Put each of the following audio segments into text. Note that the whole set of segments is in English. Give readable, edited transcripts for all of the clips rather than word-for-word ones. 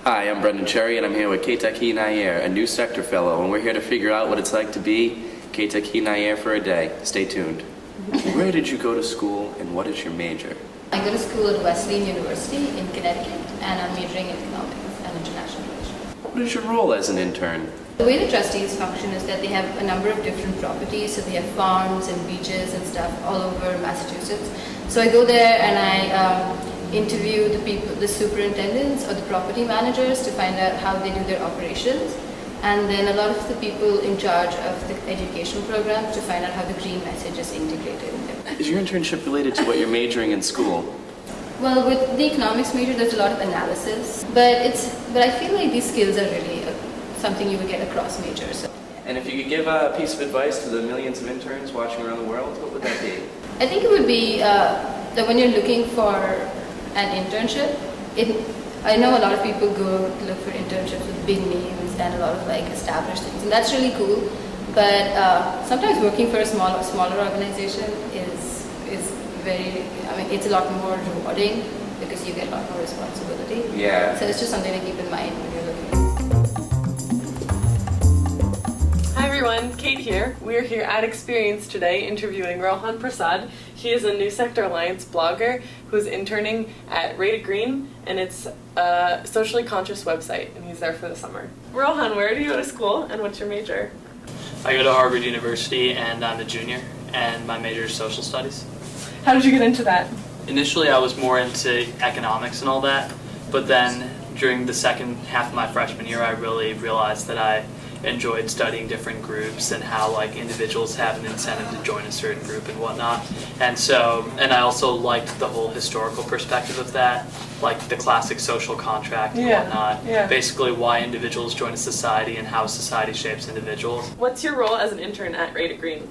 Hi, I'm Brendan Cherry, and I'm here with Keitaki Nair, a new sector fellow, and we're here to figure out what it's like to be Keitaki Nair for a day. Stay tuned. Where did you go to school, and what is your major? I go to school at Wesleyan University in Connecticut, and I'm majoring in economics and international relations. What is your role as an intern? The way the trustees function is that they have a number of different properties, so they have farms and beaches and stuff all over Massachusetts. So I go there and I interview the people, the superintendents or the property managers to find out how they do their operations, and then a lot of the people in charge of the education programs to find out how the green message is integrated in them. Is your internship related to what you're majoring in school? Well, with the economics major, there's a lot of analysis, but I feel like these skills are really something you would get across majors. So. And if you could give a piece of advice to the millions of interns watching around the world, what would that be? I think it would be that when you're looking for an internship, I know a lot of people go to look for internships with big names and a lot of like established things, and that's really cool. But sometimes working for a smaller organization is very, it's a lot more rewarding because you get a lot more responsibility. Yeah. So it's just something to keep in mind when you're looking. Hi everyone, Kate here. We're here at Experience today interviewing Rohan Prasad. He is a New Sector Alliance blogger who's interning at Rated Green, and it's a socially conscious website, and he's there for the summer. Rohan, where do you go to school and what's your major? I go to Harvard University and I'm a junior, and my major is social studies. How did you get into that? Initially I was more into economics and all that, but then during the second half of my freshman year I really realized that I enjoyed studying different groups and how like individuals have an incentive to join a certain group and whatnot. And I also liked the whole historical perspective of that, like the classic social contract and whatnot. Yeah. Basically why individuals join a society and how society shapes individuals. What's your role as an intern at Rated Green?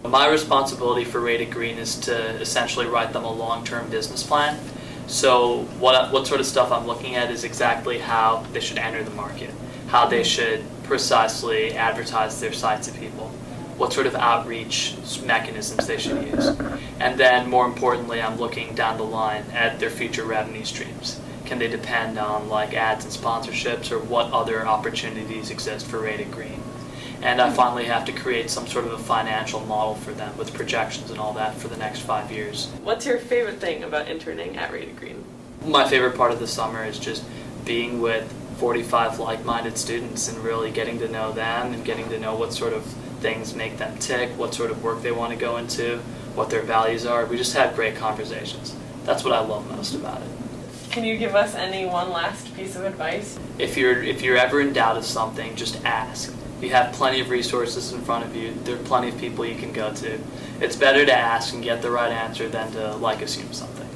My responsibility for Rated Green is to essentially write them a long-term business plan. So what sort of stuff I'm looking at is exactly how they should enter the market, how they should precisely advertise their site to people, what sort of outreach mechanisms they should use. And then more importantly, I'm looking down the line at their future revenue streams. Can they depend on like ads and sponsorships, or what other opportunities exist for Rated Green? And I finally have to create some sort of a financial model for them with projections and all that for the next 5 years. What's your favorite thing about interning at Rated Green? My favorite part of the summer is just being with 45 like-minded students and really getting to know them and getting to know what sort of things make them tick, what sort of work they want to go into, what their values are. We just have great conversations. That's what I love most about it. Can you give us one last piece of advice? If you're ever in doubt of something, just ask. You have plenty of resources in front of you. There are plenty of people you can go to. It's better to ask and get the right answer than to assume something.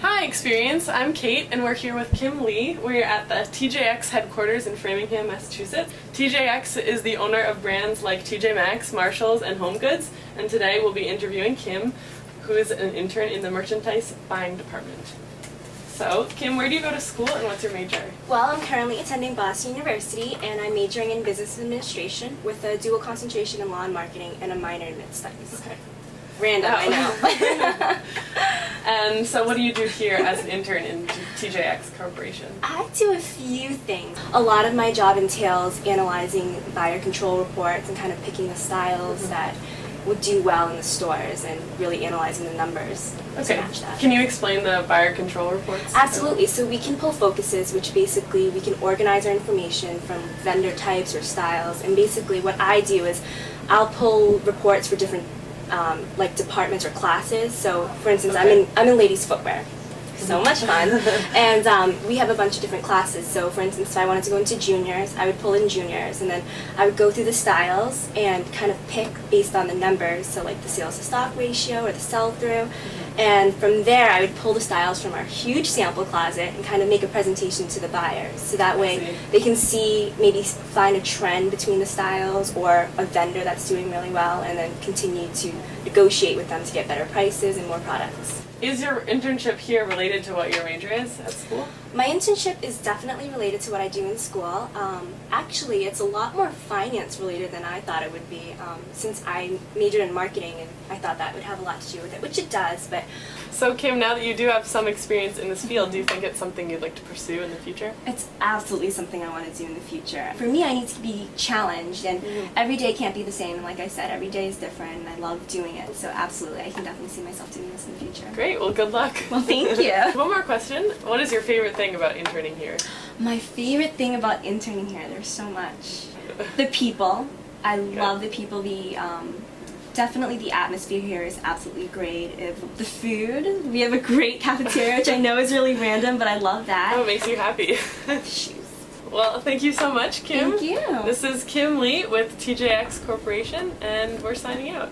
Hi Experience, I'm Kate and we're here with Kim Lee. We're at the TJX headquarters in Framingham, Massachusetts. TJX is the owner of brands like TJ Maxx, Marshalls, and Home Goods, and today we'll be interviewing Kim, who is an intern in the merchandise buying department. So, Kim, where do you go to school and what's your major? Well, I'm currently attending Boston University and I'm majoring in business administration with a dual concentration in law and marketing and a minor in mid studies. Okay. Random, I know. And so what do you do here as an intern in TJX Corporation? I do a few things. A lot of my job entails analyzing buyer control reports and kind of picking the styles that would do well in the stores and really analyzing the numbers to match that. Can you explain the buyer control reports? Absolutely. So we can pull focuses, which basically we can organize our information from vendor types or styles, and basically what I do is I'll pull reports for different like departments or classes. So for instance, I'm in ladies footwear. So much fun. And we have a bunch of different classes. So for instance, if I wanted to go into juniors, I would pull in juniors, and then I would go through the styles and kind of pick based on the numbers, so like the sales to stock ratio or the sell-through. And from there, I would pull the styles from our huge sample closet and kind of make a presentation to the buyers. So that way they can see, maybe find a trend between the styles or a vendor that's doing really well, and then continue to negotiate with them to get better prices and more products. Is your internship here related to what your major is at school? My internship is definitely related to what I do in school. Actually, it's a lot more finance related than I thought it would be, since I majored in marketing and I thought that would have a lot to do with it, which it does, but So Kim, now that you do have some experience in this field, do you think it's something you'd like to pursue in the future? it's absolutely something I want to do in the future. For me, I need to be challenged, and every day can't be the same. And like I said, every day is different, and I love doing it. So absolutely, I can definitely see myself doing this in the future. Great, well good luck. Well, thank you. One more question. What is your favorite thing about interning here? My favorite thing about interning here, there's so much. The people. I love the people. Definitely the atmosphere here is absolutely great. The food, we have a great cafeteria, which I know is really random, but I love that. Oh, it makes you happy. Shoes. Well, thank you so much, Kim. Thank you. This is Kim Lee with TJX Corporation, and we're signing out.